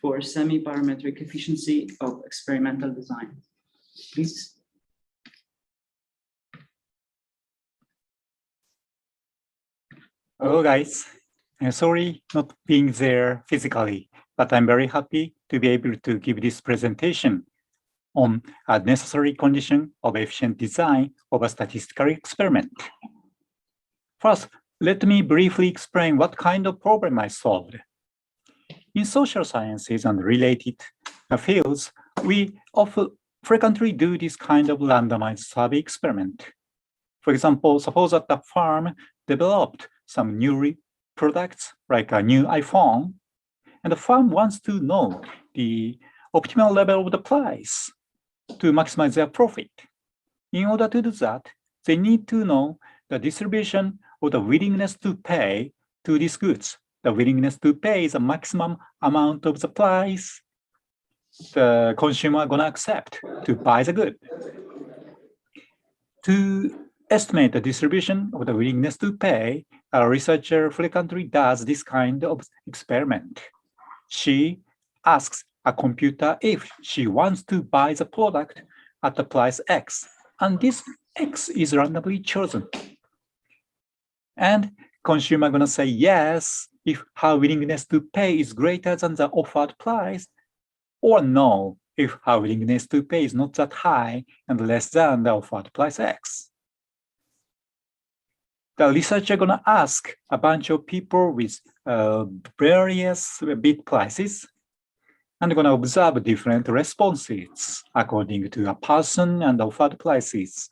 for semi-parametric efficiency of experimental design. Please. Hello, guys. I'm sorry not being there physically, but I'm very happy to be able to give this presentation on a necessary condition of efficient design of a statistical experiment. First, let me briefly explain what kind of problem I solved. In social sciences and related fields, we often frequently do this kind of randomized survey experiment. For example, suppose that the firm developed some new products like a new iPhone, and the firm wants to know the optimal level of the price to maximize their profit. In order to do that, they need to know the distribution of the willingness to pay to these goods. The willingness to pay is the maximum amount of the price the consumer gonna accept to buy the good. To estimate the distribution of the willingness to pay, a researcher frequently does this kind of experiment. She asks a computer if she wants to buy the product at the price X, and this X is randomly chosen. And consumer gonna say yes if her willingness to pay is greater than the offered price, or no if her willingness to pay is not that high and less than the offered price X. The researcher gonna ask a bunch of people with various bid prices and gonna observe different responses according to a person and offered prices,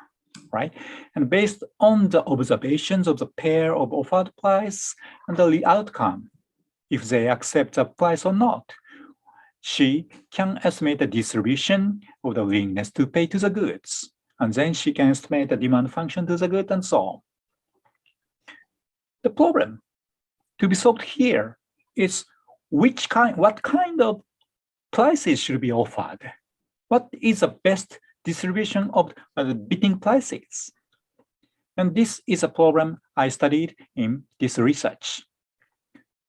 right? And based on the observations of the pair of offered price and the outcome, if they accept the price or not, she can estimate the distribution of the willingness to pay to the goods, and then she can estimate the demand function to the good and so on. The problem to be solved here is what kind of prices should be offered? What is the best distribution of the bidding prices? And this is a problem I studied in this research.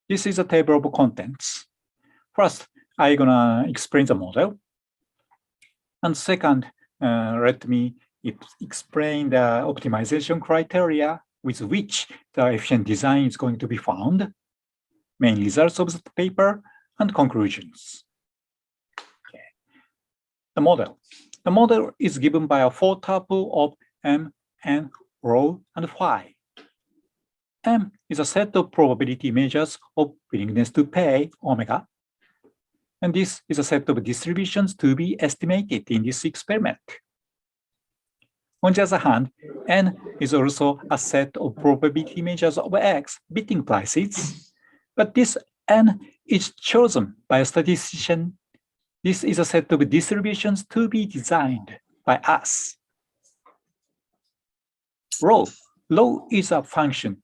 This is a table of contents. First, I'm gonna explain the model. And second, let me explain the optimization criteria with which the efficient design is going to be found, main results of the paper, and conclusions. Okay. The model is given by a four tuple of M, N, rho, and phi. M is a set of probability measures of willingness to pay, omega, and this is a set of distributions to be estimated in this experiment. On the other hand, N is also a set of probability measures of X bidding prices, but this N is chosen by a statistician. This is a set of distributions to be designed by us. Rho is a function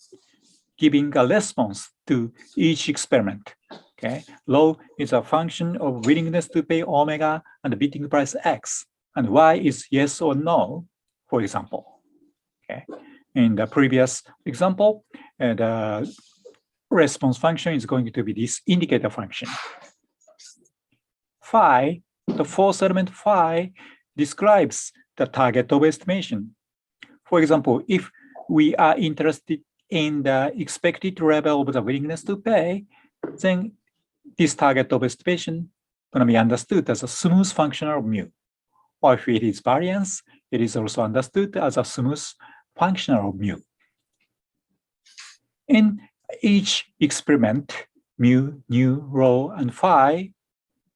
giving a response to each experiment. Okay, rho is a function of willingness to pay omega and bidding price X, and Y is yes or no, for example. Okay, in the previous example, the response function is going to be this indicator function. Phi, the fourth element phi, describes the target of estimation. For example, if we are interested in the expected level of the willingness to pay, then this target of estimation is going to be understood as a smooth function of mu. Or if it is variance, it is also understood as a smooth function of mu. In each experiment, mu, nu, rho, and phi,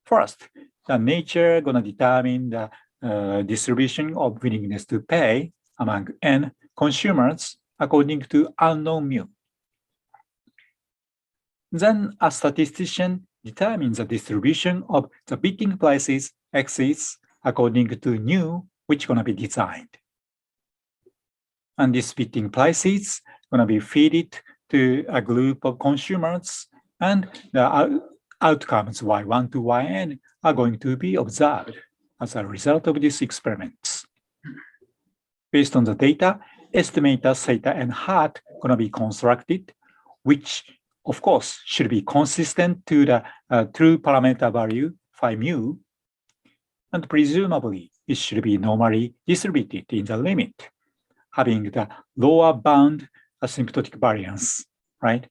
first, the nature going to determine the distribution of willingness to pay among n consumers according to unknown mu. Then a statistician determines the distribution of the bidding prices x's according to nu, which is going to be designed. And these bidding prices going to be fed to a group of consumers, and the outcomes y1 to yn are going to be observed as a result of these experiments. Based on the data, estimators theta and hat going to be constructed, which of course, should be consistent to the true parameter value phi mu, and presumably it should be normally distributed in the limit, having the lower bound asymptotic variance, right?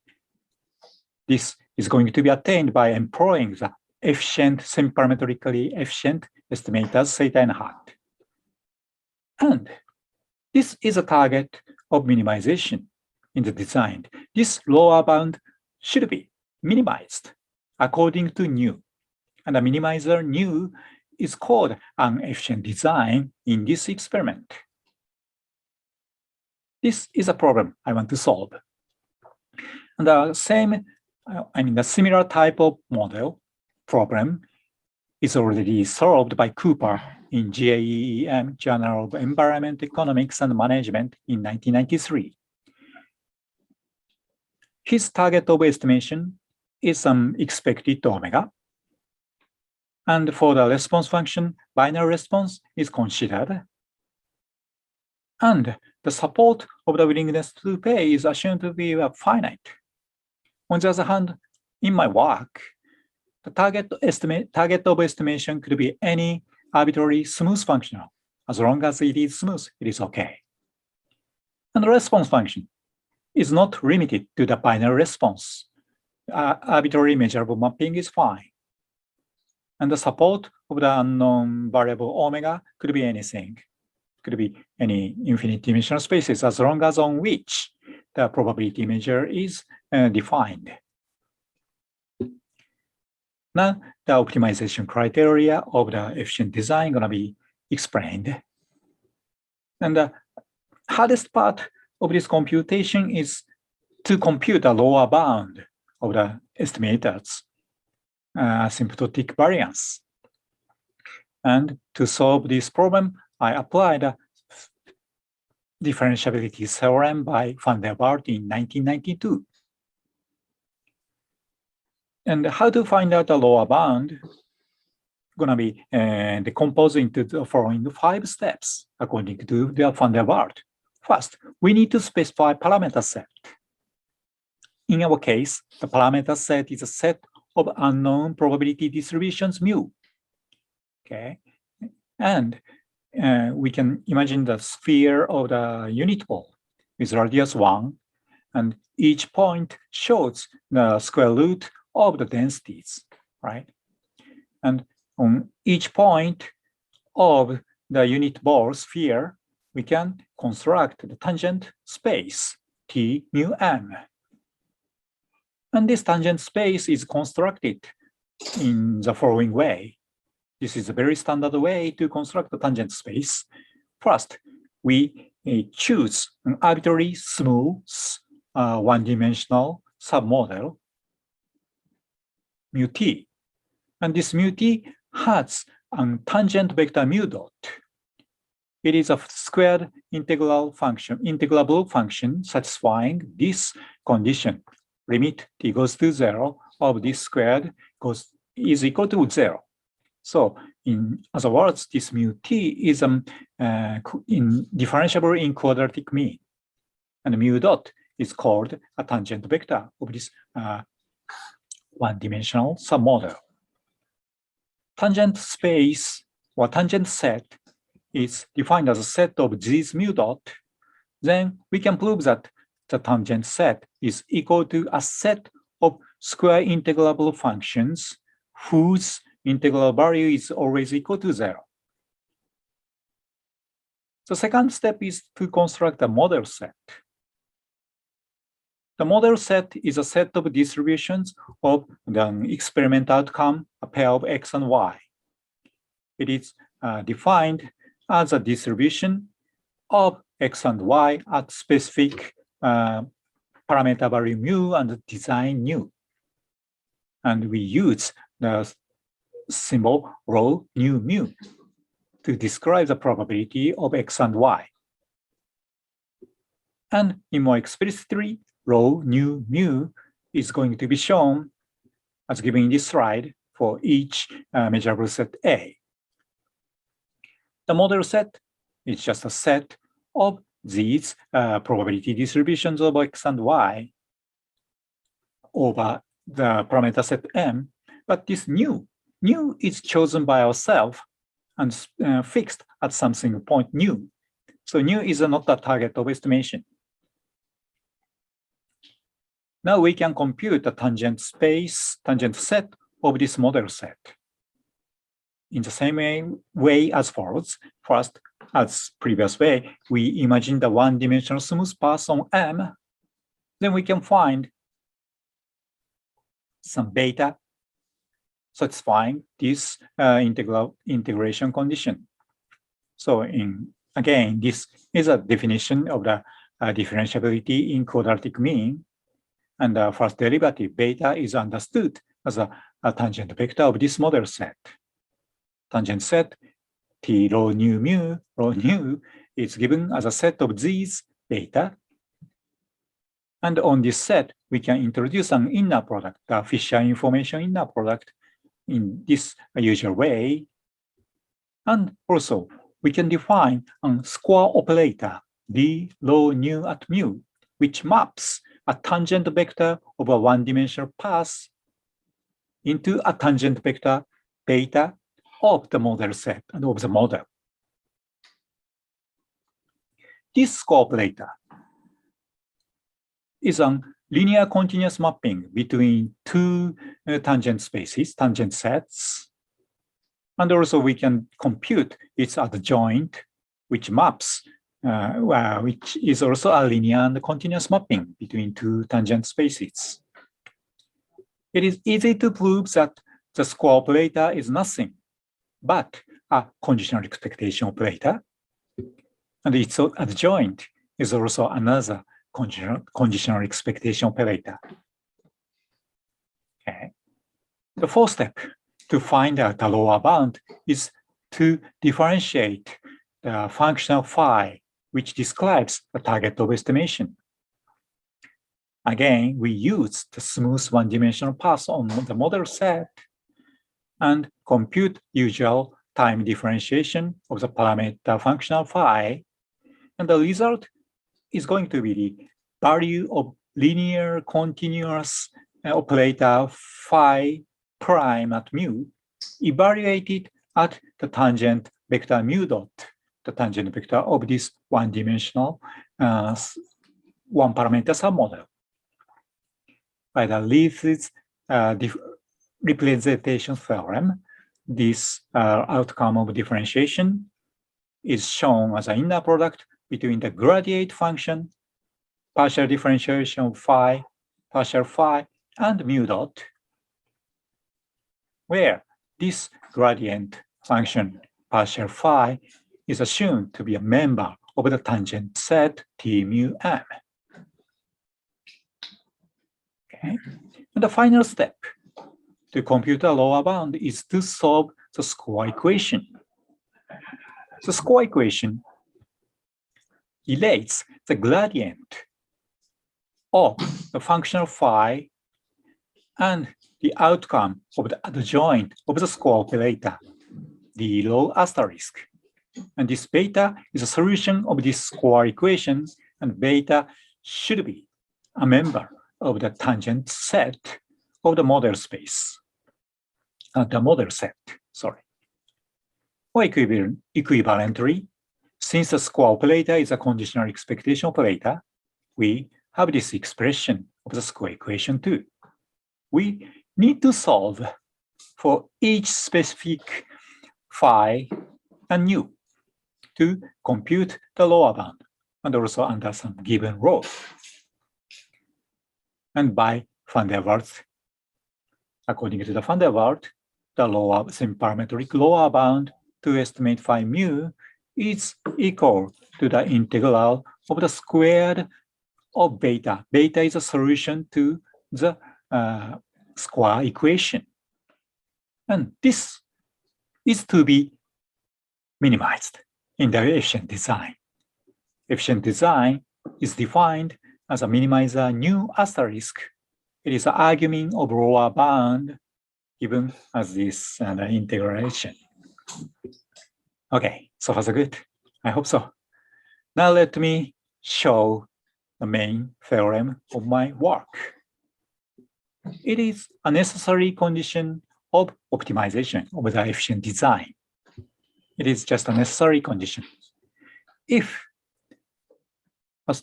This is going to be attained by employing the efficient, semiparametrically efficient estimators theta and hat. And this is a target of minimization in the design. This lower bound should be minimized according to nu. And the minimizer nu is called an efficient design in this experiment. This is a problem I want to solve. And the similar type of model problem is already solved by Cooper in JEEM, Journal of Environment Economics and Management in 1993. His target of estimation is some expected omega. And for the response function, binary response is considered. And the support of the willingness to pay is assumed to be finite. On the other hand, in my work, the target of estimation could be any arbitrary smooth function. As long as it is smooth, it is okay. And the response function is not limited to the binary response. Arbitrary measurable mapping is fine. And the support of the unknown variable omega could be anything. Could be any infinite dimensional spaces as long as on which the probability measure is defined. Now, the optimization criteria of the efficient design going to be explained. And the hardest part of this computation is to compute the lower bound of the estimators asymptotic variance. And to solve this problem, I applied a differentiability theorem by van der Waals in 1992. And how to find out the lower bound going to be decomposed into the following 5 steps according to the van der Waals. First, we need to specify parameter set. In our case, the parameter set is a set of unknown probability distributions mu. Okay, and we can imagine the sphere of the unit ball with radius 1, and each point shows the square root of the densities, right? And on each point of the unit ball sphere, we can construct the tangent space T mu m. And this tangent space is constructed in the following way. This is a very standard way to construct the tangent space. First, we choose an arbitrary smooth one-dimensional submodel, mu t. And this mu t has a tangent vector mu dot. It is a squared integrable function satisfying this condition. Limit t goes to 0 of this squared is equal to 0. So in other words, this mu t is differentiable in quadratic mean. And mu dot is called a tangent vector of this one-dimensional submodel. Tangent space or tangent set is defined as a set of these mu dot. Then we can prove that the tangent set is equal to a set of square integrable functions whose integral value is always equal to 0. The second step is to construct a model set. The model set is a set of distributions of the experiment outcome, a pair of x and y. It is defined as a distribution of x and y at specific parameter value mu and design nu. And we use the symbol rho nu mu to describe the probability of x and y. And in more explicitly, rho nu mu is going to be shown as given in this slide for each measurable set A. The model set is just a set of these probability distributions of x and y over the parameter set M, but this new is chosen by ourselves and fixed at something point new. So new is not the target of estimation. Now we can compute the tangent set of this model set in the same way as follows. First, as previous way, we imagine the one-dimensional smooth path on M. Then we can find some beta satisfying this integration condition. So again, this is a definition of the differentiability in quadratic mean. And the first derivative beta is understood as a tangent vector of this model set. Tangent set T rho nu mu, rho nu is given as a set of these beta. And on this set, we can introduce an inner product, the Fisher information inner product, in this usual way. And also, we can define a square operator, D rho nu at mu, which maps a tangent vector of a one-dimensional path into a tangent vector beta of the model set and of the model. This square operator is a linear continuous mapping between two tangent spaces, tangent sets. And also we can compute its adjoint, which maps, which is also a linear and continuous mapping between two tangent spaces. It is easy to prove that the square operator is nothing but a conditional expectation operator. And its adjoint is also another conditional expectation operator. Okay. The fourth step to find out the lower bound is to differentiate the functional phi, which describes the target of estimation. Again, we use the smooth one-dimensional path on the model set and compute usual time differentiation of the parameter functional phi. And the result is going to be the value of linear continuous operator phi prime at mu evaluated at the tangent vector mu dot, the tangent vector of this one-dimensional one-parameter submodel. By the Leibniz representation theorem, this outcome of differentiation is shown as an inner product between the gradient function, partial differentiation of phi, partial phi, and mu dot, where this gradient function, partial phi, is assumed to be a member of the tangent set T mu m. Okay. And the final step to compute a lower bound is to solve the square equation. The square equation relates the gradient of the functional phi and the outcome of the adjoint of the square operator, the rho asterisk. And this beta is a solution of this square equation, and beta should be a member of the tangent set of the model space, the model set, sorry. Or equivalently, since the square operator is a conditional expectation operator, we have this expression of the square equation too. We need to solve for each specific phi and nu to compute the lower bound, and also under some given rho. And by van der Waals, according to the van der Waals, the lower semiparametric lower bound to estimate phi mu is equal to the integral of the squared of beta. Beta is a solution to the square equation. And this is to be minimized in the efficient design. Efficient design is defined as a minimizer nu asterisk. It is an argument of lower bound given as this integration. Okay, so far so good. I hope so. Now let me show the main theorem of my work. it is a necessary condition of optimization of the efficient design. It is just a necessary condition. If a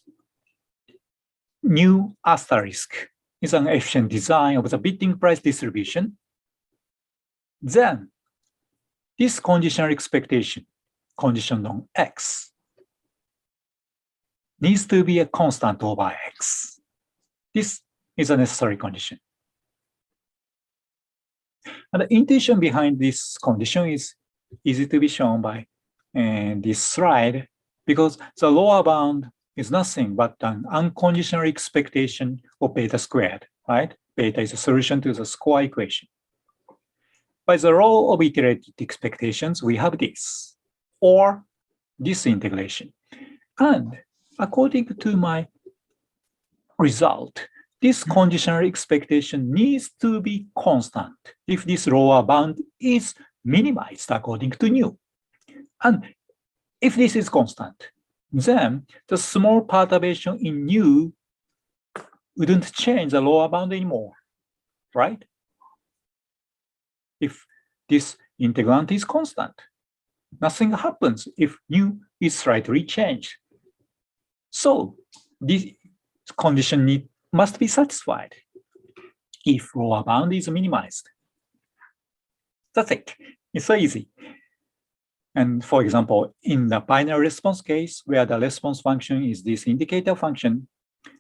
new asterisk is an efficient design of the bidding price distribution, then this conditional expectation, conditioned on X, needs to be a constant over X. This is a necessary condition. And the intuition behind this condition is easy to be shown by this slide, because the lower bound is nothing but an unconditional expectation of beta squared, right? Beta is a solution to the score equation. By the law of iterated expectations, we have this, or this integration. And according to my result, this conditional expectation needs to be constant if this lower bound is minimized according to nu. And if this is constant, then the small perturbation in nu wouldn't change the lower bound anymore, right? If this integrand is constant, nothing happens if nu is slightly changed. So this condition must be satisfied if lower bound is minimized. That's it. It's so easy. And for example, in the binary response case, where the response function is this indicator function,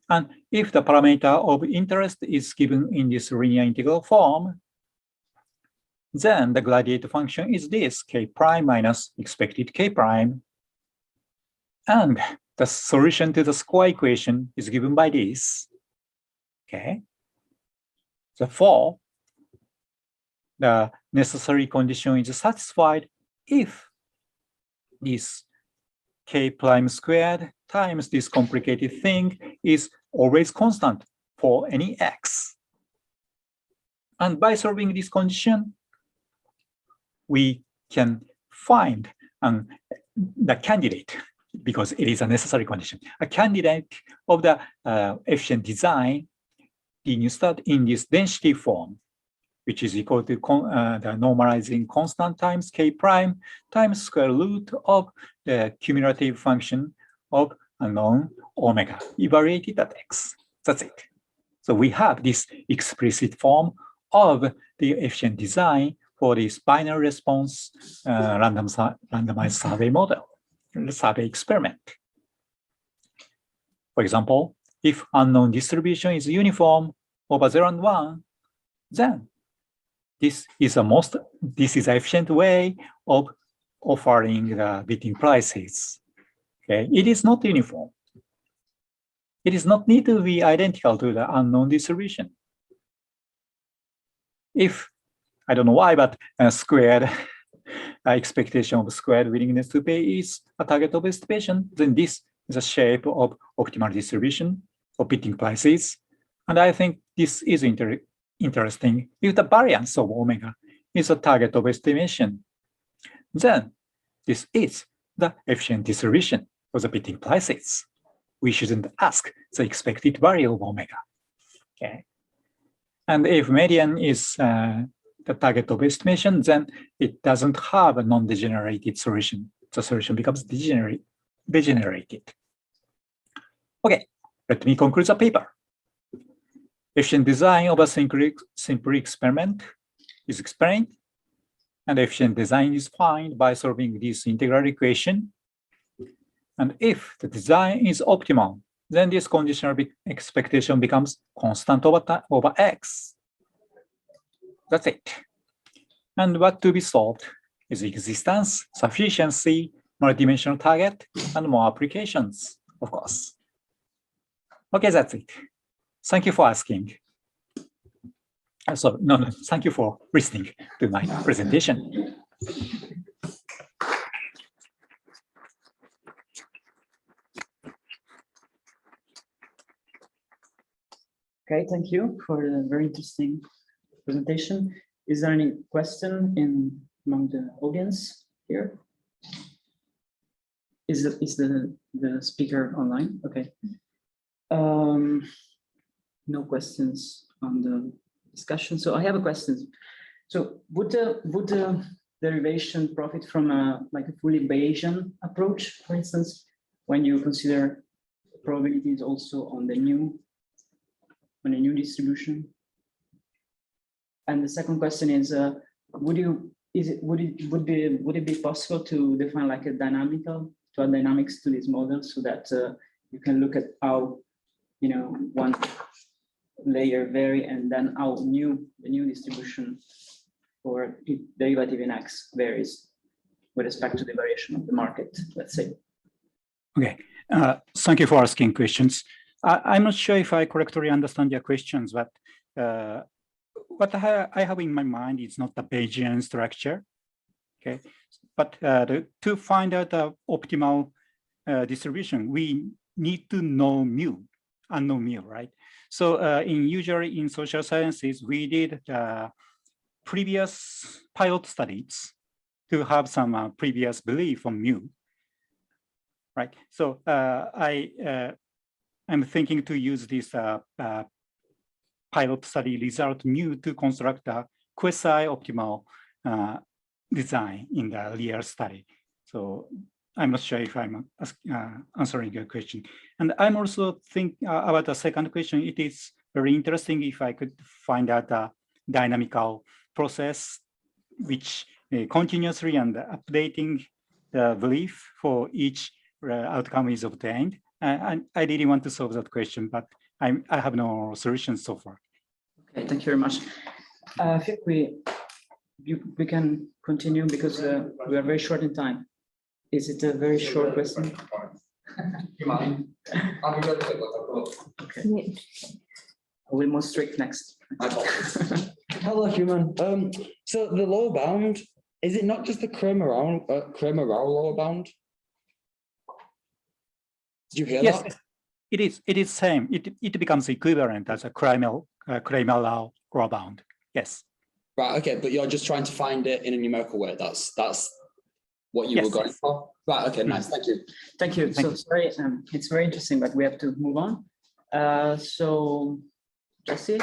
and if the parameter of interest is given in this linear integral form, then the gradient function is this k prime minus expected k prime. And the solution to the score equation is given by this. Okay. Therefore, the necessary condition is satisfied if this k prime squared times this complicated thing is always constant for any x. And by solving this condition, we can find the candidate, because it is a necessary condition, a candidate of the efficient design in this density form, which is equal to the normalizing constant times k prime times square root of the cumulative function of unknown omega evaluated at x. That's it. So we have this explicit form of the efficient design for this binary response randomized survey model, survey experiment. For example, if unknown distribution is uniform over 0 and 1, then this is an efficient way of offering the bidding prices. Okay, it is not uniform. It does not need to be identical to the unknown distribution. If, I don't know why, but squared expectation of squared willingness to pay is a target of estimation, then this is a shape of optimal distribution of bidding prices. And I think this is interesting. If the variance of omega is a target of estimation, then this is the efficient distribution of the bidding prices. We shouldn't ask the expected value of omega. Okay. And if median is the target of estimation, then it doesn't have a non-degenerated solution. The solution becomes degenerated. Okay, let me conclude the paper. Efficient design of a simple experiment is explained, and efficient design is defined by solving this integral equation. And if the design is optimal, then this conditional expectation becomes constant over x. That's it. And what to be solved is existence, sufficiency, multidimensional target, and more applications, of course. Okay, that's it. Thank you for asking. Thank you for listening to my presentation. Okay, thank you for the very interesting presentation. Is there any question among the audience here? Is the speaker online? Okay. No questions on the discussion. So I have a question. So would the derivation profit from like a fully Bayesian approach, for instance, when you consider probabilities also on a new distribution? And the second question is, would it be possible to define like a dynamics to this model so that you can look at how, you know, one layer vary and then how the new distribution or derivative in X varies with respect to the variation of the market, let's say. Okay, thank you for asking questions. I'm not sure if I correctly understand your questions, but what I have in my mind is not the Bayesian structure, okay? But to find out the optimal distribution, we need to know mu, unknown mu, right? So usually in social sciences, we did previous pilot studies to have some previous belief on mu, right? So I'm thinking to use this pilot study result mu to construct a quasi-optimal design in the real study. So I'm not sure if I'm answering your question. And I'm also thinking about the second question. It is very interesting if I could find out a dynamical process which continuously and updating the belief for each outcome is obtained. And I really want to solve that question, but I have no solution so far. Okay, thank you very much. I think we can continue because we are very short in time. Is it a very short question? Okay. I will move straight next. Hello, Human. So the lower bound, is it not just the Kramer-Rao lower bound? Did you hear that? Yes, it is. It is same. It becomes equivalent as a Kramer-Rao lower bound. Yes. Right. Okay, but you're just trying to find it in a numerical way. That's what you were going for. Right. Okay. Nice. Thank you. Thank you. So sorry, it's very interesting, but we have to move on. So Jesse.